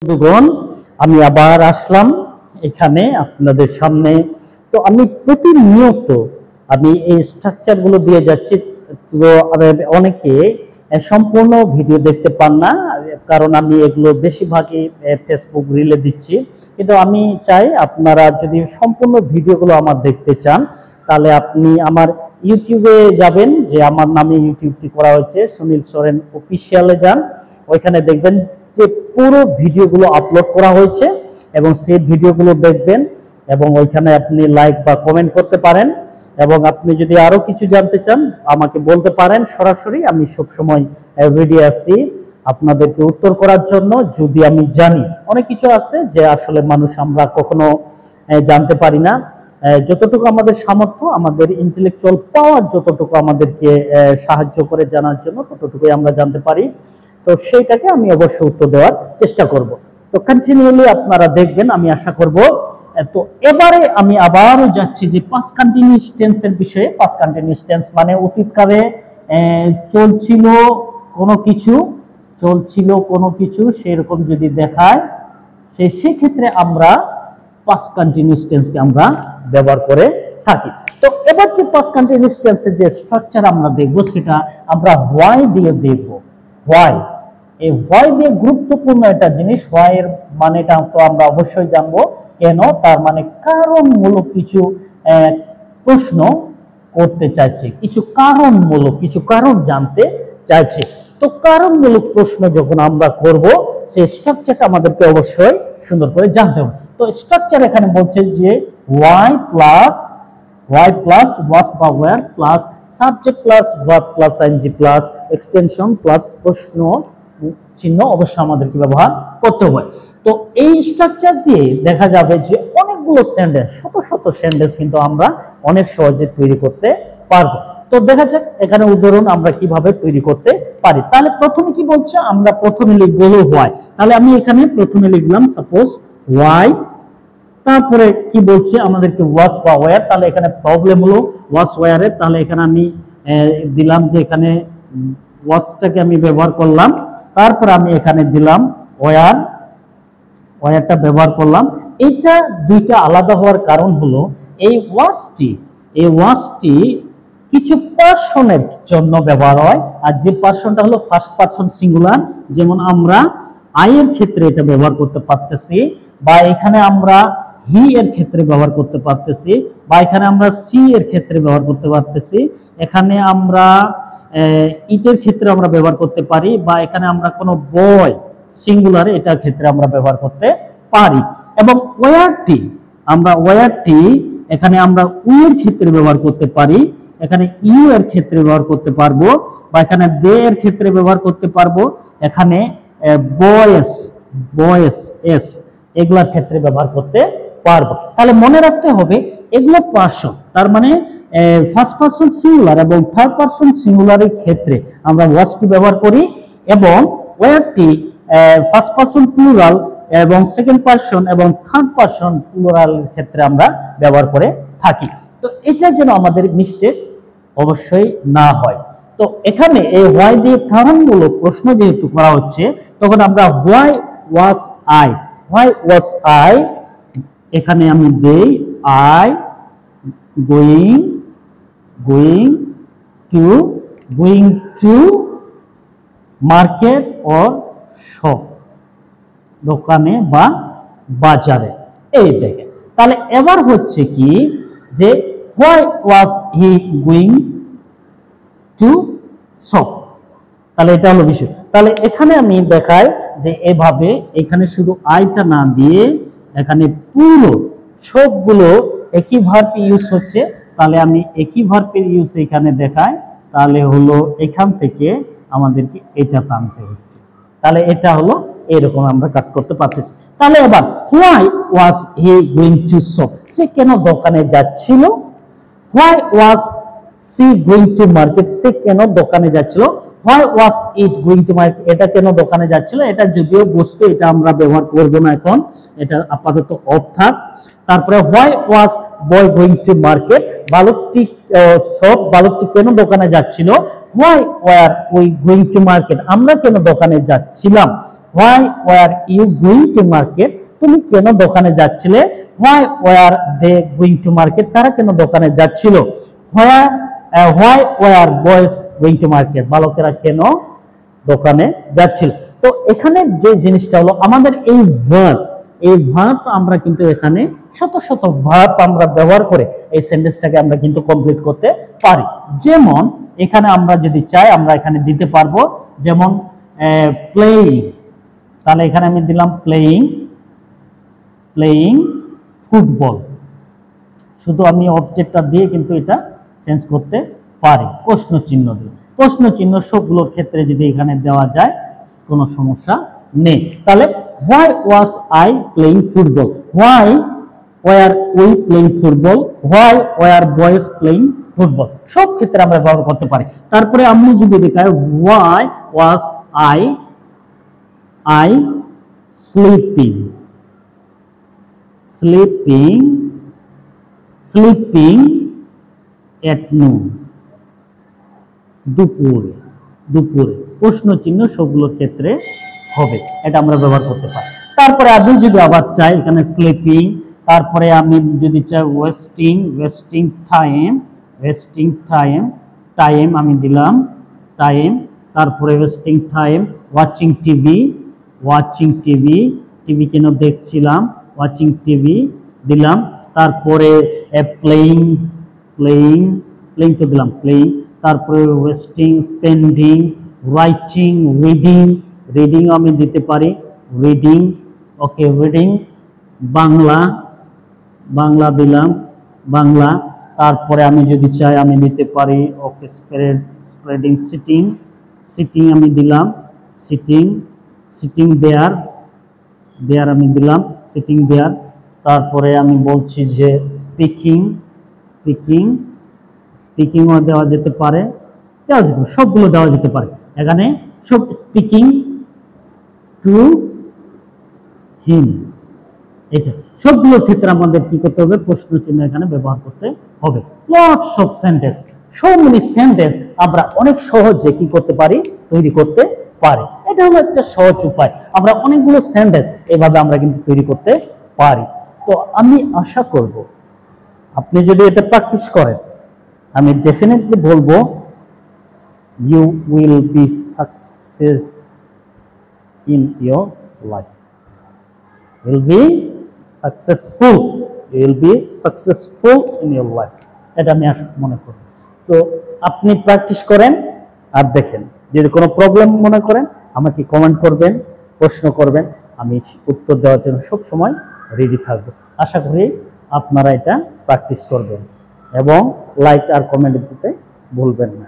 বন্ধুগণ, আমি আবার আসলাম এখানে আপনাদের সামনে। তো আমি প্রতিনিয়ত এই স্ট্রাকচার গুলো দিয়ে যাচ্ছি। তো অনেকে সম্পূর্ণ ভিডিও দেখতে পান না, কারণ আমি এগুলো বেশিরভাগই ফেসবুক রিলে দিচ্ছি। কিন্তু আমি চাই আপনারা যদি সম্পূর্ণ ভিডিওগুলো আমার দেখতে চান, তাহলে আপনি আমার ইউটিউবে যাবেন, যে আমার নামে ইউটিউবটি করা হয়েছে, সুনীল সোরেন অফিসিয়ালে যান। ওইখানে দেখবেন যে পুরো ভিডিওগুলো আপলোড করা হয়েছে এবং সেই ভিডিওগুলো দেখবেন এবং ওইখানে আপনি লাইক বা কমেন্ট করতে পারেন। এবং আপনি যদি আরো কিছু জানতে চান আমাকে বলতে পারেন সরাসরি, আমি সব সময় রেডি আছি আপনাদেরকে উত্তর করার জন্য। যদি আমি জানি, অনেক কিছু আছে যে আসলে মানুষ আমরা কখনো জানতে পারি না। যতটুকু আমাদের সামর্থ্য, আমাদের ইন্টেলেকচুয়াল পাওয়ার যতটুকু আমাদেরকে সাহায্য করে জানার জন্য, ততটুকুই আমরা জানতে পারি। তো সেইটাকে আমি অবশ্যই উত্তর দেওয়ার চেষ্টা করব। তো কন্টিনিউলি আপনারা দেখবেন, আমি আশা করব। তো এবারে আমি আবারও যাচ্ছি যে পাস্ট কন্টিনিউয়াস টেন্সের বিষয়ে। পাস্ট কন্টিনিউয়াস টেন্স মানে অতীতকালে চলছিল কোনো কিছু সেরকম যদি দেখায়, সেক্ষেত্রে আমরা পাস্ট কন্টিনিউয়াস টেন্সকে আমরা ব্যবহার করে থাকি। তো এবার যে পাস্ট কন্টিনিউয়াস টেন্সের যে স্ট্রাকচার আমরা দেখব, সেটা আমরা হোয়াই দিয়ে দেখব। হোয়াই, এই হোয়াই দিয়ে গুরুত্বপূর্ণ একটা জিনিস। হোয়াই এর মানেটা তো আমরা অবশ্যই জানবো। কেন? তার মানে কারণমূলক কিছু প্রশ্ন করতে চাইছে, কিছু কারণ জানতে চাইছে। তো কারণমূলক প্রশ্ন যখন আমরা করব, সেই স্ট্রাকচারটা আমাদেরকে অবশ্যই সুন্দর করে জানতে হবে। তো স্ট্রাকচার এখানে বলছে যে ওয়াই প্লাস ওয়াস বা were plus subject plus verb plus ING plus extension plus প্রশ্ন চিহ্ন অবশ্যই আমাদেরকে ব্যবহার করতে হবে। তো এই স্ট্রাকচার দিয়ে দেখা যাবে যে অনেকগুলো সেন্টেন্স, শত সেন্টেন্স কিন্তু আমরা অনেক সহজে তৈরি করতে পারবো। তো দেখা যাক এখানে উদাহরণ আমরা কিভাবে তৈরি করতে পারি। তাহলে প্রথমে কি বলছে, আমরা প্রথমে লিখব হলো হোয়াই। তাহলে আমি এখানে প্রথমে লিখলাম সাপোজ হোয়াই, তারপরে কি বলছে আমাদেরকে ওয়াস বা ওয়্যার। তাহলে এখানে প্রবলেম হলো ওয়াস ওয়্যারের। তাহলে এখানে আমি দিলাম যে এখানে ওয়াসটাকে আমি ব্যবহার করলাম, তারপর আমি এখানে দিলাম ওয়্যারটা ব্যবহার করলাম। এইটা দুইটা আলাদা হওয়ার কারণ হলো এই ওয়াসটি কিছু পার্সনের জন্য ব্যবহার হয়, আর যে পার্সনটা হলো ফার্স্ট পার্সন সিঙ্গুলার। যেমন আমরা আই এর ক্ষেত্রে এটা ব্যবহার করতে পারতেছি, বা এখানে আমরা হি এর ক্ষেত্রে ব্যবহার করতে পারতেছি, বা এখানে আমরা সি এর ক্ষেত্রে ব্যবহার করতে পারতেছি, এখানে আমরা ইটের ক্ষেত্রে আমরা ব্যবহার করতে পারি, বা এখানে আমরা কোনো বয় সিঙ্গুলার এটার ক্ষেত্রে আমরা ব্যবহার করতে পারি। এবং ওয়্যারটি এখানে আমরা উই এর ক্ষেত্রে ব্যবহার করতে পারি, এখানে ইউ এর ক্ষেত্রে ব্যবহার করতে পারবো, বা এখানে দে এর ক্ষেত্রে ব্যবহার করতে পারবো, এখানে বয়েস এস এগুলার ক্ষেত্রে ব্যবহার করতে পারবো। তাহলে মনে রাখতে হবে এগুলো পার্সন, তার মানে ফার্স্ট পার্সন সিঙ্গুলার এবং থার্ড পার্সন সিঙ্গুলারের ক্ষেত্রে আমরা ওয়াসটি ব্যবহার করি, এবং ওয়্যারটি ফার্স্ট পার্সন প্লুরাল এবং সেকেন্ড পার্সন এবং থার্ড পার্সন প্লুরালের ক্ষেত্রে আমরা ব্যবহার করে থাকি। তো এটা যেন আমাদের মিস্টেক অবশ্যই না হয়। তো এখানে এই হোয়াই দিয়ে কারণমূলক প্রশ্ন যেহেতু করা হচ্ছে, তখন আমরা হোয়াই ওয়াজ আই এখানে আমি দেই I going to market or shop, দোকানে বা বাজারে। এই দেখেন, তাহলে এবার হচ্ছে কি যে why was he going to shop, তাহলে এটা হলো বিষয়। তাহলে এখানে আমি দেখাই যে এভাবে, এখানে শুধু আইটা না দিয়ে এখানে পুরো সবগুলো একই ভার্ব ইউজ হচ্ছে। তাহলে আমি একই ভার্বের ইউজ এখানে দেখাই, তাহলে হলো এখান থেকে আমাদেরকে এটা টানতে হচ্ছে। তাহলে এটা হলো এরকম আমরা কাজ করতে পারতেছি। তাহলে এবার why was he going to shop, সে কেন দোকানে যাচ্ছিল। Why was she going to market, সে কেন দোকানে যাচ্ছিল। Why was it going to market, এটা কেন দোকানে যাচ্ছিল। এটা যদিও বস্তু, এটা আমরা ব্যবহার করব না এখন, এটা আপাতত অর্থাৎ। তারপরে why was boy going to market, বালকটি কেন দোকানে যাচ্ছিল। Why were we going to market, আমরা কেন দোকানে যাচ্ছিলাম। Why were you going to market, তুমি কেন দোকানে যাচ্ছিলে। Why were they going to market, তারা কেন দোকানে যাচ্ছিল। Why were boys going to market, বালকেরা কেন দোকানে যাচ্ছিল। তো এখানে যে জিনিসটা হলো আমাদের এই ভার্ব আমরা কিন্তু এখানে শত শত ভার্ব আমরা ব্যবহার করে এই সেন্টেন্সটাকে আমরা কিন্তু কমপ্লিট করতে পারি। যেমন এখানে আমরা যদি চাই আমরা এখানে দিতে পারবো, যেমন প্লেইং, তাহলে এখানে আমি দিলাম প্লেইং ফুটবল, শুধু আমি অবজেক্টটা দিয়ে কিন্তু এটা চেঞ্জ করতে পারি প্রশ্ন চিহ্ন দিয়ে। প্রশ্ন চিহ্ন সবগুলোর ক্ষেত্রে যদি এখানে দেওয়া যায় কোনো সমস্যা নেই। তাহলে why was I playing football, why were we playing football, why were boys playing football, সব ক্ষেত্রে আমরা ব্যবহার করতে পারি। তারপরে আমি যদি দেখাই হোয়াই ওয়াজ আই স্লিপিং এট নুন, দুপুরে প্রশ্ন চিহ্ন সবগুলোর ক্ষেত্রে হবে, এটা আমরা ব্যবহার করতে পারি। তারপরে আমি যদি আবার চাই এখানে স্লিপিং, তারপরে আমি যদি চাই ওয়েস্টিং টাইম আমি দিলাম টাইম, তারপরে ওয়েস্টিং টাইম ওয়াচিং টিভি কেন দেখছিলাম, ওয়াচিং টিভি দিলাম। তারপরে প্লেইং তো দিলাম প্লেইং, তারপরে ওয়েস্টিং, স্পেন্ডিং, রাইটিং, রিডিং আমি দিতে পারি রিডিং, ওকে রিডিং, বাংলা দিলাম বাংলা। তারপরে আমি যদি চাই আমি দিতে পারি ওকে স্প্রেডিং, সিটিং আমি দিলাম সিটিং দেয়ার আমি দিলাম সিটিং দেয়ার। তারপরে আমি বলছি যে স্পিকিংও দেওয়া যেতে পারে, সবগুলো দেওয়া যেতে পারে এখানে, সব স্পিকিং টু হিম, এটা সবগুলোর ক্ষেত্রে আমাদের কি করতে হবে, প্রশ্ন চিহ্ন এখানে ব্যবহার করতে হবে। Lots of sentence, so many sentence আমরা অনেক সহজে কি করতে পারি, তৈরি করতে পারি। এটা হলো একটা সহজ উপায়, আমরা অনেকগুলো সেন্টেন্স এভাবে আমরা কিন্তু তৈরি করতে পারি। তো আমি আশা করব আপনি যদি এটা প্র্যাকটিস করেন, আমি ডেফিনেটলি বলবো you will be success in your life, will be successful in your life, এটা আমি মনে করি। তো আপনি প্র্যাকটিস করেন আর দেখেন, যদি কোনো প্রবলেম মনে করেন আমাকে কমেন্ট করবেন, প্রশ্ন করবেন, আমি উত্তর দেওয়ার জন্য সব সময় রেডি থাকবো। আশা করি আপনারা এটা প্র্যাকটিস করবেন এবং লাইক আর কমেন্ট দিতে ভুলবেন না।